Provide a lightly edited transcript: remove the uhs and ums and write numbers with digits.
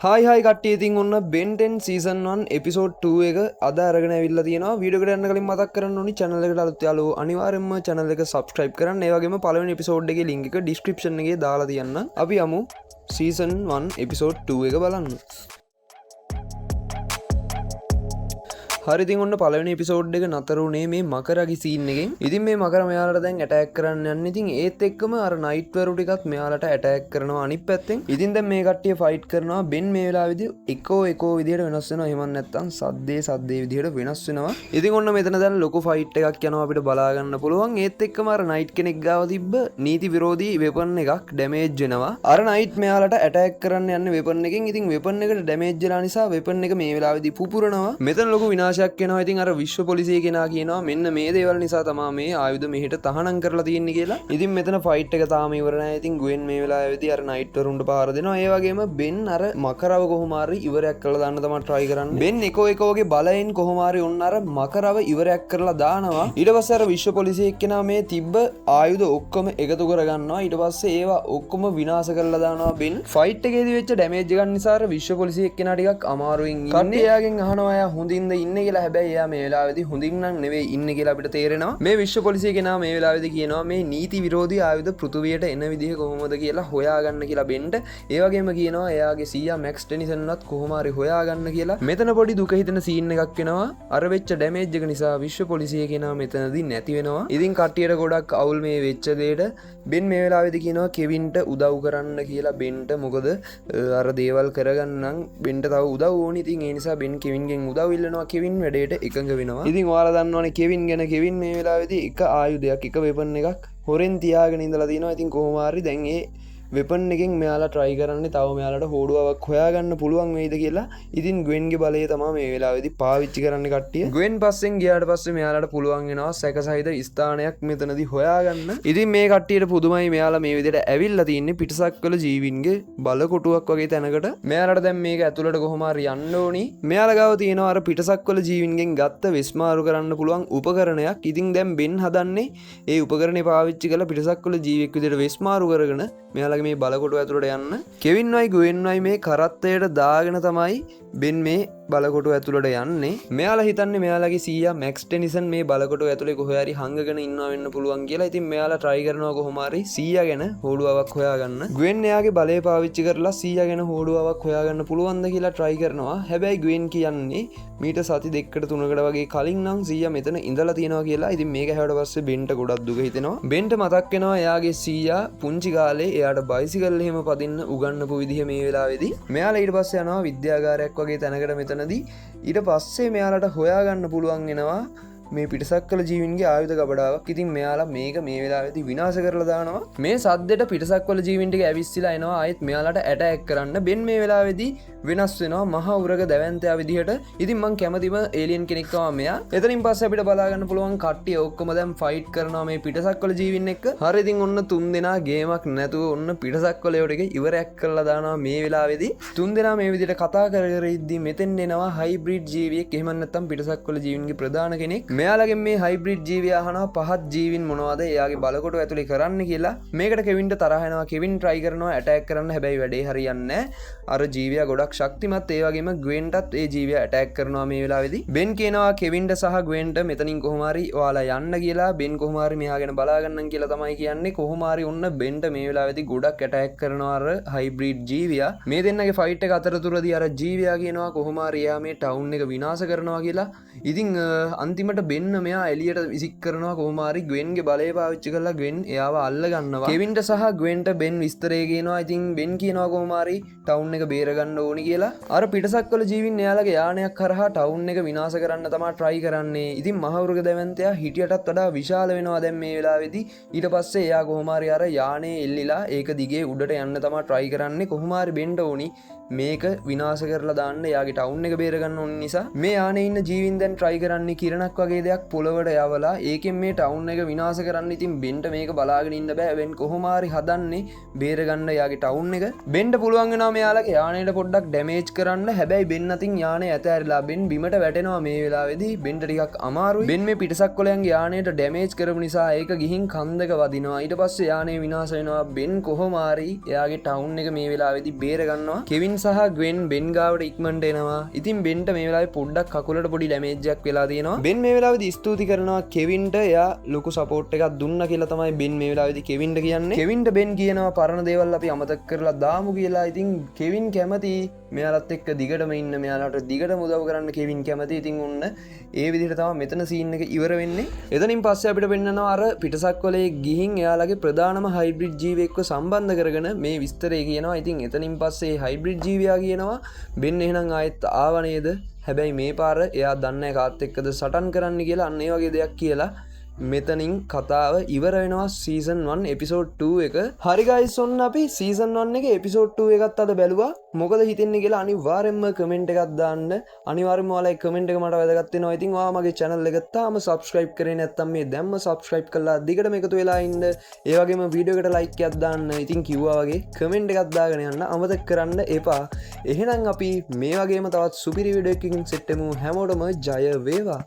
හයි කට්ටිය ඉතින් ඔන්න Ben 10 සීසන් 1 එපිසෝඩ් 2 එක අද අරගෙන ඇවිල්ලා තියෙනවා. වීඩියෝ එකට යන්න කලින් මතක් කරන්න ඕනි channel එකට අලුත් යාළුවෝ අනිවාර්යෙන්ම channel එක subscribe කරන්න. ඒ වගේම පළවෙනි එපිසෝඩ් එකේ link එක description එකේ දාලා තියන්න. අපි යමු සීසන් 1 එපිසෝඩ් 2 එක බලන්න. හරිතින් ඔන්න පළවෙනි එපිසෝඩ් එක නතර වුණේ මේ මකරගේ සීන් එකෙන්. ඉතින් මේ මකර මෙයාලට දැන් ඇටැක් කරන්න යන්නේ. ඉතින් ඒත් එක්කම අර නයිට් වරු ටිකත් මෙයාලට ඇටැක් කරනවා අනිත් පැත්තෙන්. ඉතින් දැන් මේ කට්ටිය ෆයිට් කරනවා. බෙන් මේ වෙලාවේදී එකෝ විදියට වෙනස් වෙනවා. එහෙම නැත්නම් සද්දේ විදියට වෙනස් වෙනවා. ඉතින් ඔන්න මෙතන දැන් ලොකු ෆයිට් එකක් යනවා අපිට බලා ගන්න පුළුවන්. ඒත් එක්කම අර නයිට් කෙනෙක් ගාව තිබ්බ නීති විරෝධී වෙපන් එකක් ඩැමේජ් වෙනවා. අර නයිට් මෙයාලට ඇටැක් කරන්න යන්නේ වෙපන් එකෙන්. ඉතින් වෙපන් එකට ඩැමේජ් වෙලා නිසා වෙපන් එක මේ වෙලාවේදී පුපුරනවා. මෙතන ලොකු විනාශයක් වෙනවා. ඉතින් අර විශ්ව පොලිසිය කෙනා කියනවා මෙන්න මේ දේවල් නිසා තමයි මේ ආයුධ මෙහෙට තහනම් කරලා තියෙන්නේ කියලා. ඉතින් මෙතන ෆයිට් එක තාම ඉවර නැහැ. ඉතින් ගුවෙන් මේ වෙලාවේදී අර නයිට් වරුන්ට පාර දෙනවා. ඒ වගේම බෙන් අර මකරව කොහොම හරි ඉවරයක් කරලා දාන්න තමයි try කරන්නේ. බෙන් එකෝගේ බලයෙන් කොහොම හරි ඔන්න අර මකරව ඉවරයක් කරලා දානවා. ඊට පස්සේ අර විශ්ව පොලිසිය කෙනා මේ තිබ්බ ආයුධ ඔක්කොම එකතු කරගන්නවා. ඊට පස්සේ ඒවා ඔක්කොම විනාශ කරලා දානවා බෙන්. ෆයිට් එකේදී වෙච්ච ඩැමේජ් එක නිසා අර විශ්ව පොලිසිය කෙනා ටිකක් අමාරුවෙන් ඉන්නේ. කට්ටිය එයාගෙන් අහනවා එයා හොඳින්ද ඉන්නේ කියලා. හැබැයි එයා මේ වෙලාවේදී හොඳින් නම් නෙවෙයි ඉන්නේ කියලා අපිට තේරෙනවා. මේ විශ්ව පොලිසිය කෙනා මේ වෙලාවේදී කියනවා මේ නීති විරෝධී ආයුධ පෘථුවියට එන විදිහ කොහොමද කියලා හොයාගන්න කියලා බෙන්ට. ඒ වගේම කියනවා එයාගේ සීයා මැක්ස් ටෙනිසන්වත් කොහොම හරි හොයාගන්න කියලා. මෙතන පොඩි දුක හිතෙන සීන් එකක් වෙනවා. අර වෙච්ච ඩැමේජ් එක නිසා විශ්ව පොලිසිය කෙනා මෙතනදී නැති වෙනවා. ඉතින් කට්ටියට ගොඩක් අවුල් මේ වෙච්ච දෙයට. බෙන් මේ වෙලාවේදී කියනවා කෙවින්ට උදව් කරන්න කියලා බෙන්ට. මොකද අර දේවල් කරගන්න බෙන්ට තව උදව් ඕනි. ඉතින් ඒ නිසා බෙන් කෙවින්ගෙන් උදව් ඉල්ලනවා. කෙවින් වැඩේට එකඟ වෙනවා. ඉතින් ඔයාලා දන්නවනේ කෙවින් ගැන. කෙවින් මේ වෙලාවේදී එක ආයුධයක් එක වෙපන් එකක් හොරෙන් තියාගෙන ඉඳලා තිනවා. ඉතින් කොහොම හරි දැන් ඒ වෙපන් එකෙන් මෙයාලා try කරන්නේ තව මෙයාලට හෝඩුවාවක් හොයාගන්න පුළුවන් වෙයිද කියලා. ඉතින් ග්වෙන්ගේ බලය තමයි මේ වෙලාවේදී පාවිච්චි කරන්න කට්ටිය. ග්වෙන් පස්සෙන් ගියාට පස්සේ මෙයාලට පුළුවන් වෙනවා සැකසහිත ස්ථානයක් මෙතනදී හොයාගන්න. ඉතින් මේ කට්ටියට පුදුමයි මෙයාලා මේ විදිහට ඇවිල්ලා තින්නේ පිටසක්වල ජීවින්ගේ බලකොටුවක් වගේ තැනකට. මෙයාලට දැන් මේක ඇතුළට කොහොම හරි යන්න ඕනි. මෙයාලා ගාව තියෙනවා අර පිටසක්වල ජීවින්ගෙන් ගත්ත වෙස්මාරු කරන්න පුළුවන් උපකරණයක්. ඉතින් දැන් බෙන් හදන්නේ ඒ උපකරණේ පාවිච්චි කරලා පිටසක්වල ජීවියෙක් විදිහට වෙස්මාරු කරගෙන මෙයාලා මේ බලකොටුව ඇතුළට යන්න. කෙවින්වයි ගුවෙන්වයි මේ කරත්තයට දාගෙන තමයි බෙන් මේ බලකොටුව ඇතුළට යන්නේ. මෙයාලා හිතන්නේ මෙයාලගේ සීයා මැක්ස් ටෙනිසන් මේ බලකොටුව ඇතුලේ කොහේ හරි හංගගෙන ඉන්නවා වෙන්න පුළුවන් කියලා. ඉතින් මෙයාලා try කරනවා කොහොම හරි සීයා ගැන හෝඩුවාවක් හොයාගන්න. ගුවෙන් එයාගේ බලය පාවිච්චි කරලා සීයා ගැන හෝඩුවාවක් හොයාගන්න පුළුවන්ද කියලා try කරනවා. හැබැයි ගුවෙන් කියන්නේ මීට සති දෙකකට තුනකට වගේ කලින් නම් සීයා මෙතන ඉඳලා තියෙනවා කියලා. ඉතින් මේක හැවට පස්සේ බෙන්ට ගොඩක් දුක හිතෙනවා. බෙන්ට මතක් වෙනවා එයාගේ සීයා පුංචි කාලේ එයාට බයිසිකල් එහෙම පදින්න උගන්වපු විදිහ මේ වෙලාවේදී. මෙයාලා ඊට පස්සේ යනවා විද්‍යාගාරයක් වගේ තැනකට මෙතනදී. ඊට පස්සේ මෙයාලට හොයාගන්න පුළුවන් වෙනවා මේ පිටසක්වල ජීවින්ගේ ආයුධ ගබඩාවක්. ඉතින් මෙයාලා මේක මේ වෙලාවේදී විනාශ කරලා දානවා. මේ සද්දෙට පිටසක්වල ජීවින් ටික ඇවිස්සලා එනවා ආයෙත් මෙයාලට ඇටැක් කරන්න. බෙන් මේ වෙලාවේදී වෙනස් වෙනවා මහා උරග දැවැන්තයා විදිහට. ඉතින් මං කැමතිම ඒලියන් කෙනෙක් තමයි මෙයා. එතනින් පස්සේ අපිට බලා ගන්න පුළුවන් කට්ටිය ඔක්කොම දැන් ෆයිට් කරනවා මේ පිටසක්වල ජීවින් එක්ක. හරි ඉතින් ඔන්න තුන් දෙනා ගේමක් නැතුව ඔන්න පිටසක්වල ටික ඉවරයක් කරලා දානවා මේ වෙලාවේදී. තුන් දෙනා මේ විදිහට කතා කර කර ඉද්දි මෙතෙන් එනවා හයිබ්‍රිඩ් ජීවියෙක්. එහෙම නැත්නම් පිටසක්වල ජීවින්ගේ ප්‍රධාන කෙනෙක්. මෙයාලගෙන් මේ හයිබ්‍රිඩ් ජීවිය අහනවා පහත් ජීවින් මොනවද එයාගේ බලකොටුව ඇතුලේ කරන්න කියලා. මේකට කෙවින්ට තරහ යනවා. කෙවින් try කරනවා ඇටැක් කරන්න. හැබැයි වැඩේ හරියන්නේ නැහැ. අර ජීවියා ගොඩක් ශක්තිමත්. ඒ වගේම ග්වෙන්ටත් ඒ ජීවියා ඇටැක් කරනවා මේ වෙලාවේදී. බෙන් කියනවා කෙවින්ට සහ ග්වෙන්ට මෙතනින් කොහොම හරි ඔයාලා යන්න කියලා. බෙන් කොහොම හරි මෙයා ගැන බලා ගන්න කියලා තමයි කියන්නේ. කොහොම හරි ඔන්න බෙන්ට මේ වෙලාවේදී ගොඩක් ඇටැක් කරනවා අර හයිබ්‍රිඩ් ජීවියා. මේ දෙන්නගේ ෆයිට් එක අතරතුරදී අර ජීවියා කියනවා කොහොම හරි එයා මේ ටවුන් එක විනාශ කරනවා කියලා. ඉතින් අන්තිමට බෙන් මෙයා එලියට විසික් කරනවා කොහොම හරි ග්වෙන්ගේ බලය පාවිච්චි කරලා ග්වෙන් එයාව අල්ල ගන්නවා. කෙවින්ට සහ ග්වෙන්ට බෙන් විස්තරය කියනවා. ඉතින් බෙන් කියනවා කොහොම හරි ටවුන් එක බේර ගන්න ඕනි කියලා. අර පිටසක්වල ජීවින් එයාලගේ යානයක් කරහා ටවුන් එක විනාශ කරන්න තමයි try කරන්නේ. ඉතින් මහවුරුක දැවැන්තයා හිටියටත් වඩා විශාල වෙනවා දැන් මේ වෙලාවේදී. ඊට පස්සේ එයා කොහොම හරි අර යානේ එල්ලිලා ඒක දිගේ උඩට යන්න තමයි try කරන්නේ. කොහොම හරි බෙන්ට ඕනි මේක විනාශ කරලා දාන්න එයාගේ ටවුන් එක බේර ගන්න ඕන නිසා මේ යානේ ඉන්න ජීවින් දැන් try කරන්නේ කිරණක් වගේ දෙයක් පොළවට යවලා ඒකෙන් මේ ටවුන් එක විනාශ කරන්න. ඉතින් බෙන්ට මේක බලාගෙන ඉන්න බෑ. බෙන් කොහොම හරි හදන්නේ බේර ගන්න එයාගේ ටවුන් එක. බෙන්ට පුළුවන් වෙනවා මෙයාලගේ යානේට පොඩ්ඩක් ඩැමේජ් කරන්න හැබැයි බෙන් අතින් යානේ ඇතෑරලා බෙන් බිමට වැටෙනවා මේ වෙලාවේදී බෙන්ට ටිකක් අමාරුයි බෙන් මේ පිටසක් කොලයන්ගේ යානයට ඩැමේජ් කරපු නිසා ඒක ගිහින් කන්දක වදිනවා ඊට පස්සේ යානේ විනාශ වෙනවා බෙන් කොහොම හරි එයාගේ ටවුන් එක මේ වෙලාවේදී බේර ගන්නවා කෙවින් සහ ග්වෙන් බෙන් ගාවට ඉක්මනට එනවා ඉතින් බෙන්ට මේ වෙලාවේ පොඩ්ඩක් කකුලට පොඩි ඩැමේජ් එකක් වෙලා තියෙනවා බෙන් මේ වෙලාවේදී ස්තුති කරනවා කෙවින්ට එයා ලොකු සපෝට් එකක් දුන්නා කියලා තමයි බෙන් මේ වෙලාවේදී කෙවින්ට කියන්නේ කෙවින්ට බෙන් කියනවා පරණ දේවල් අපි අමතක කරලා දාමු කියලා ඉතින් කෙවින් කැමති මෙයාලත් එක්ක දිගටම ඉන්න මෙයාලට දිගටම උදව් කරන්න කෙවින් කැමති ඉතින් උන්න ඒ විදිහට තමයි මෙතන සීන් එක ඉවර වෙන්නේ එතනින් පස්සේ අපිට පෙන්නනවා අර පිටසක් වලේ ගිහින් එයාලගේ ප්‍රධානම හයිබ්‍රිඩ් ජීවියෙක්ව සම්බන්ධ කරගෙන මේ විස්තරය කියනවා ඉතින් එතනින් පස්සේ හයිබ්‍රිඩ් ජීවියා කියනවා බෙන් එහෙනම් ආයෙත් ආව නේද හැබැයි මේ පාර එයා දන්නේ කාත් එක්කද සටන් කරන්න කියලා අන්න ඒ වගේ දෙයක් කියලා මෙතනින් කතාව ඉවර වෙනවා සීසන් 1 එපිසෝඩ් 2 එක හරි ගයිස් ඔන්න අපි සීසන් 1 එකේ එපිසෝඩ් 2 එකත් අද බැලුවා මොකද හිතෙන්නේ කියලා අනිවාර්යෙන්ම කමෙන්ට් එකක් දාන්න අනිවාර්යෙන්ම ඔයාලගේ කමෙන්ට් එක මට වැදගත් වෙනවා ඉතින් ඔයා මගේ channel එක තාම subscribe කරේ නැත්නම් මේ දැම්ම subscribe කරලා දිගටම එකතු වෙලා ඉන්න ඒ වගේම වීඩියෝ එකට like එකක් දාන්න ඉතින් කිව්වා වගේ කමෙන්ට් එකක් දාගෙන යන්න අමතක කරන්න එපා එහෙනම් අපි මේ වගේම තවත් සුපිරි වීඩියෝ එකකින් සෙට් වෙමු හැමෝටම ජය වේවා